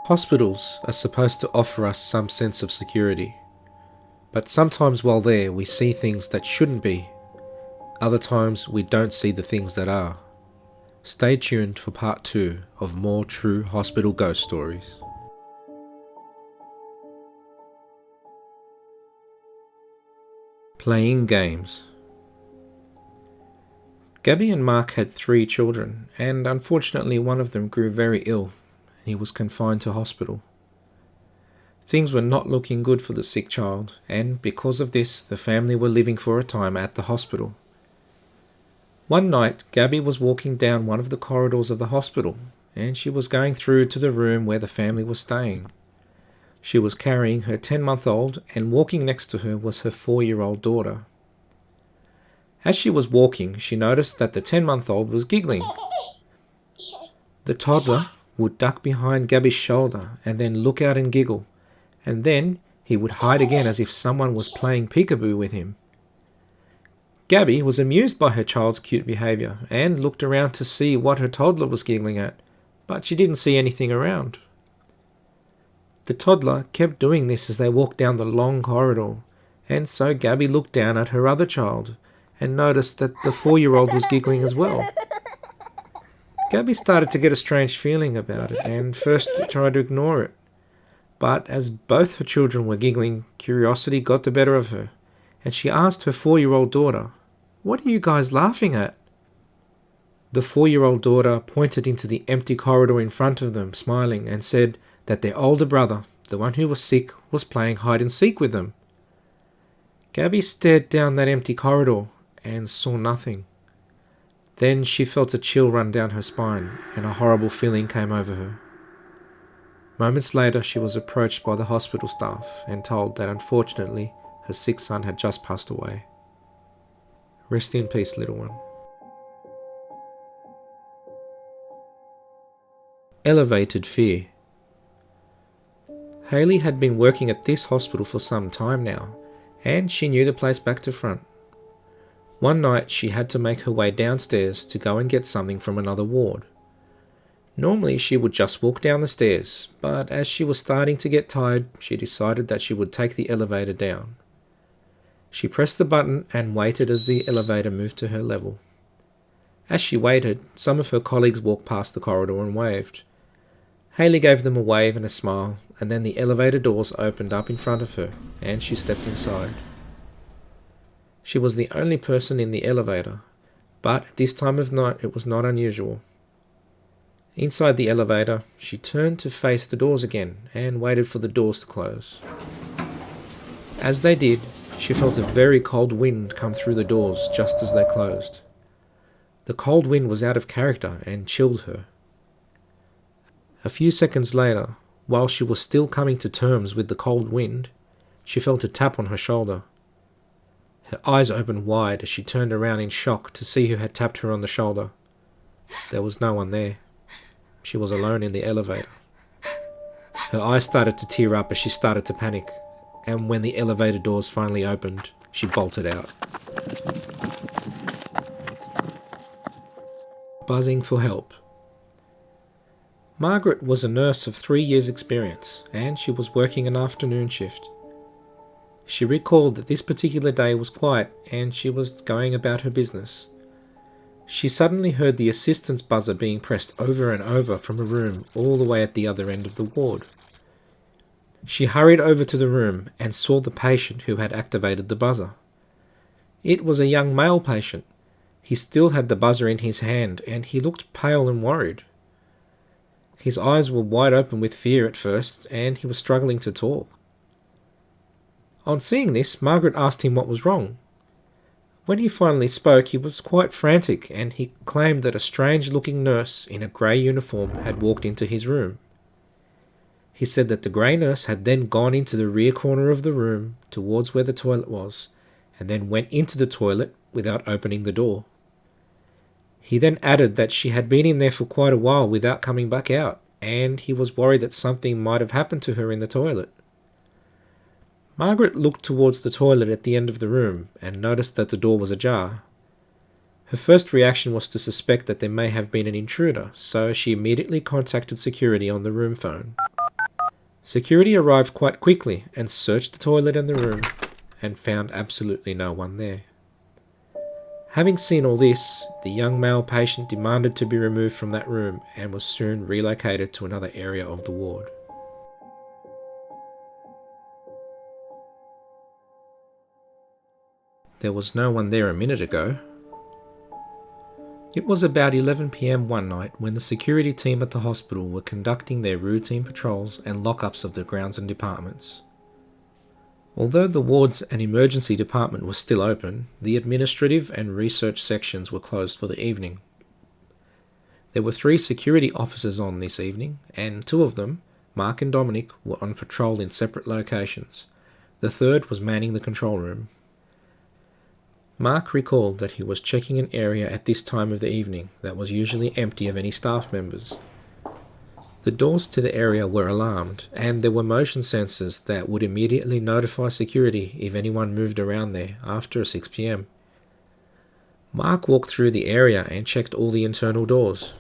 Hospitals are supposed to offer us some sense of security, but sometimes while there we see things that shouldn't be. Other times we don't see the things that are. Stay tuned for part 2 of more true hospital ghost stories. Playing games. Gabby and Mark had 3 children, and unfortunately one of them grew very ill, and he was confined to hospital. Things were not looking good for the sick child, and because of this, the family were living for a time at the hospital. One night, Gabby was walking down one of the corridors of the hospital, and she was going through to the room where the family was staying. She was carrying her 10-month-old, and walking next to her was her 4-year-old daughter. As she was walking, she noticed that the 10-month-old was giggling. The toddler would duck behind Gabby's shoulder and then look out and giggle, and then he would hide again as if someone was playing peekaboo with him. Gabby was amused by her child's cute behaviour and looked around to see what her toddler was giggling at, but she didn't see anything around. The toddler kept doing this as they walked down the long corridor, and so Gabby looked down at her other child and noticed that the 4-year-old was giggling as well. Gabby started to get a strange feeling about it and first tried to ignore it. But as both her children were giggling, curiosity got the better of her, and she asked her 4-year-old daughter, "What are you guys laughing at?" The 4-year-old daughter pointed into the empty corridor in front of them, smiling, and said that their older brother, the one who was sick, was playing hide and seek with them. Gabby stared down that empty corridor and saw nothing. Then she felt a chill run down her spine, and a horrible feeling came over her. Moments later, she was approached by the hospital staff and told that unfortunately her sick son had just passed away. Rest in peace, little one. Elevated fear. Hayley had been working at this hospital for some time now, and she knew the place back to front. One night she had to make her way downstairs to go and get something from another ward. Normally she would just walk down the stairs, but as she was starting to get tired, she decided that she would take the elevator down. She pressed the button and waited as the elevator moved to her level. As she waited, some of her colleagues walked past the corridor and waved. Hayley gave them a wave and a smile, and then the elevator doors opened up in front of her, and she stepped inside. She was the only person in the elevator, but at this time of night it was not unusual. Inside the elevator, she turned to face the doors again and waited for the doors to close. As they did, she felt a very cold wind come through the doors just as they closed. The cold wind was out of character and chilled her. A few seconds later, while she was still coming to terms with the cold wind, she felt a tap on her shoulder. Her eyes opened wide as she turned around in shock to see who had tapped her on the shoulder. There was no one there. She was alone in the elevator. Her eyes started to tear up as she started to panic, and when the elevator doors finally opened, she bolted out. Buzzing for help. Margaret was a nurse of 3 years' experience, and she was working an afternoon shift. She recalled that this particular day was quiet and she was going about her business. She suddenly heard the assistant's buzzer being pressed over and over from a room all the way at the other end of the ward. She hurried over to the room and saw the patient who had activated the buzzer. It was a young male patient. He still had the buzzer in his hand and he looked pale and worried. His eyes were wide open with fear at first and he was struggling to talk. On seeing this, Margaret asked him what was wrong. When he finally spoke, he was quite frantic and he claimed that a strange-looking nurse in a grey uniform had walked into his room. He said that the grey nurse had then gone into the rear corner of the room towards where the toilet was, and then went into the toilet without opening the door. He then added that she had been in there for quite a while without coming back out, and he was worried that something might have happened to her in the toilet. Margaret looked towards the toilet at the end of the room and noticed that the door was ajar. Her first reaction was to suspect that there may have been an intruder, so she immediately contacted security on the room phone. Security arrived quite quickly and searched the toilet and the room and found absolutely no one there. Having seen all this, the young male patient demanded to be removed from that room and was soon relocated to another area of the ward. There was no one there a minute ago. It was about 11 p.m. one night when the security team at the hospital were conducting their routine patrols and lockups of the grounds and departments. Although the wards and emergency department was still open, the administrative and research sections were closed for the evening. There were 3 security officers on this evening, and 2 of them, Mark and Dominic, were on patrol in separate locations. The third was manning the control room. Mark recalled that he was checking an area at this time of the evening that was usually empty of any staff members. The doors to the area were alarmed, and there were motion sensors that would immediately notify security if anyone moved around there after 6 p.m. Mark walked through the area and checked all the internal doors.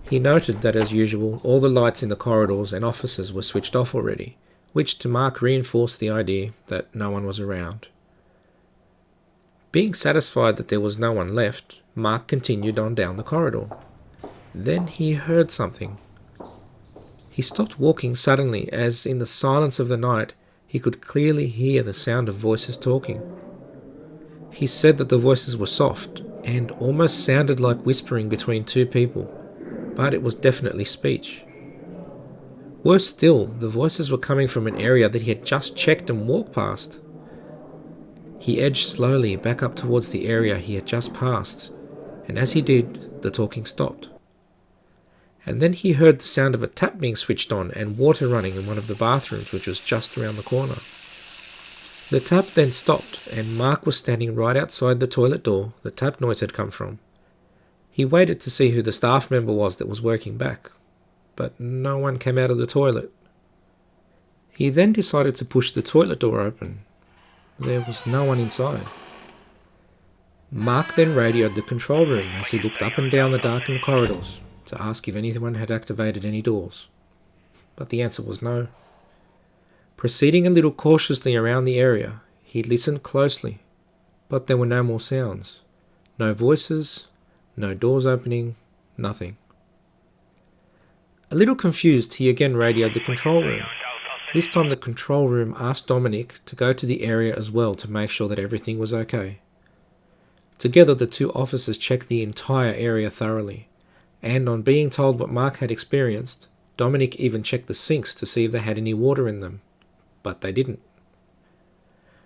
He noted that, as usual, all the lights in the corridors and offices were switched off already, which to Mark reinforced the idea that no one was around. Being satisfied that there was no one left, Mark continued on down the corridor. Then he heard something. He stopped walking suddenly as, in the silence of the night, he could clearly hear the sound of voices talking. He said that the voices were soft and almost sounded like whispering between 2 people, but it was definitely speech. Worse still, the voices were coming from an area that he had just checked and walked past. He edged slowly back up towards the area he had just passed, and as he did, the talking stopped. And then he heard the sound of a tap being switched on and water running in one of the bathrooms, which was just around the corner. The tap then stopped, and Mark was standing right outside the toilet door the tap noise had come from. He waited to see who the staff member was that was working back, but no one came out of the toilet. He then decided to push the toilet door open. There was no one inside. Mark then radioed the control room as he looked up and down the darkened corridors to ask if anyone had activated any doors, but the answer was no. Proceeding a little cautiously around the area, he listened closely, but there were no more sounds. No voices, no doors opening, nothing. A little confused, he again radioed the control room. This time the control room asked Dominic to go to the area as well to make sure that everything was okay. Together the 2 officers checked the entire area thoroughly, and on being told what Mark had experienced, Dominic even checked the sinks to see if they had any water in them, but they didn't.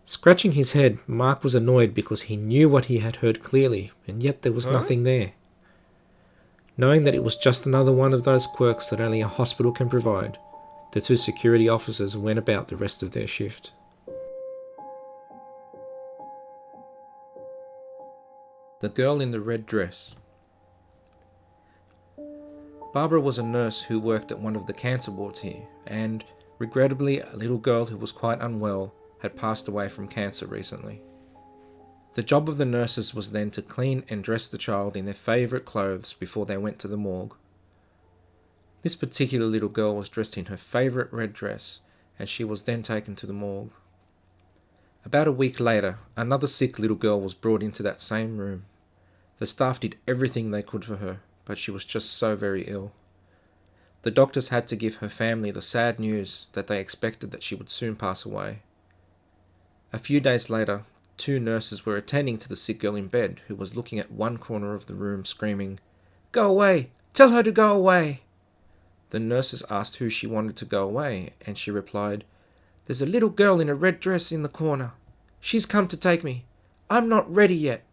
Scratching his head, Mark was annoyed because he knew what he had heard clearly, and yet there was nothing there. Knowing that it was just another one of those quirks that only a hospital can provide, the 2 security officers went about the rest of their shift. The girl in the red dress. Barbara was a nurse who worked at one of the cancer wards here, and, regrettably, a little girl who was quite unwell had passed away from cancer recently. The job of the nurses was then to clean and dress the child in their favourite clothes before they went to the morgue. This particular little girl was dressed in her favourite red dress, and she was then taken to the morgue. About a week later, another sick little girl was brought into that same room. The staff did everything they could for her, but she was just so very ill. The doctors had to give her family the sad news that they expected that she would soon pass away. A few days later, 2 nurses were attending to the sick girl in bed who was looking at one corner of the room screaming, "Go away! Tell her to go away!" The nurses asked who she wanted to go away, and she replied, "There's a little girl in a red dress in the corner. She's come to take me. I'm not ready yet."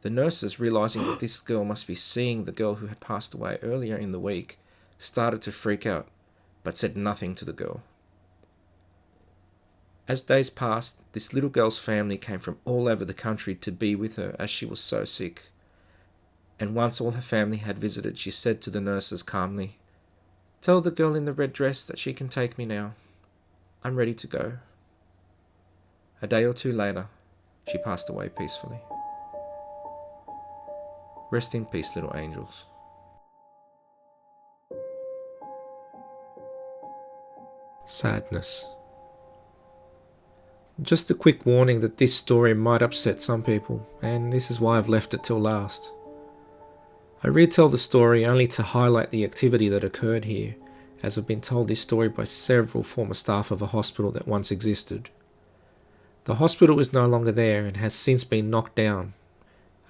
The nurses, realizing that this girl must be seeing the girl who had passed away earlier in the week, started to freak out, but said nothing to the girl. As days passed, this little girl's family came from all over the country to be with her as she was so sick. And once all her family had visited, she said to the nurses calmly, "Tell the girl in the red dress that she can take me now. I'm ready to go." A day or 2 later, she passed away peacefully. Rest in peace, little angels. Sadness. Just a quick warning that this story might upset some people, and this is why I've left it till last. I retell the story only to highlight the activity that occurred here, as I've been told this story by several former staff of a hospital that once existed. The hospital is no longer there and has since been knocked down.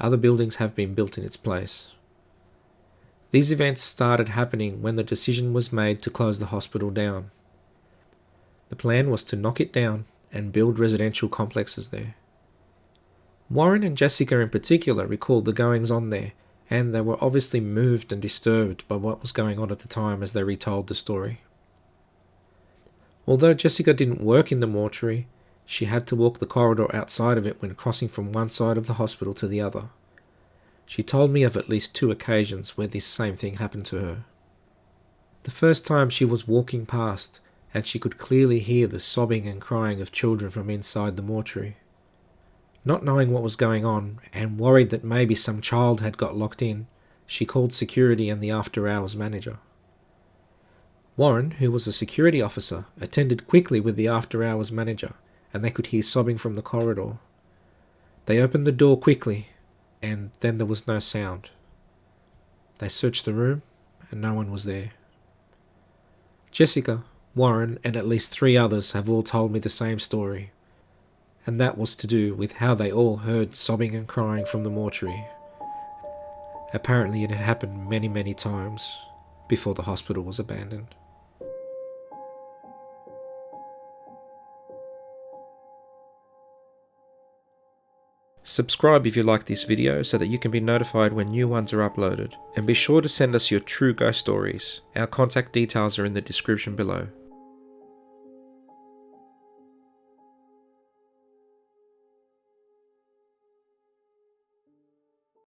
Other buildings have been built in its place. These events started happening when the decision was made to close the hospital down. The plan was to knock it down and build residential complexes there. Warren and Jessica in particular recalled the goings on there, and they were obviously moved and disturbed by what was going on at the time as they retold the story. Although Jessica didn't work in the mortuary, she had to walk the corridor outside of it when crossing from one side of the hospital to the other. She told me of at least 2 occasions where this same thing happened to her. The first time she was walking past, and she could clearly hear the sobbing and crying of children from inside the mortuary. Not knowing what was going on, and worried that maybe some child had got locked in, she called security and the after-hours manager. Warren, who was a security officer, attended quickly with the after-hours manager, and they could hear sobbing from the corridor. They opened the door quickly, and then there was no sound. They searched the room, and no one was there. Jessica, Warren, and at least 3 others have all told me the same story, and that was to do with how they all heard sobbing and crying from the mortuary. Apparently it had happened many times before the hospital was abandoned. Subscribe if you like this video so that you can be notified when new ones are uploaded, and be sure to send us your true ghost stories. Our contact details are in the description below.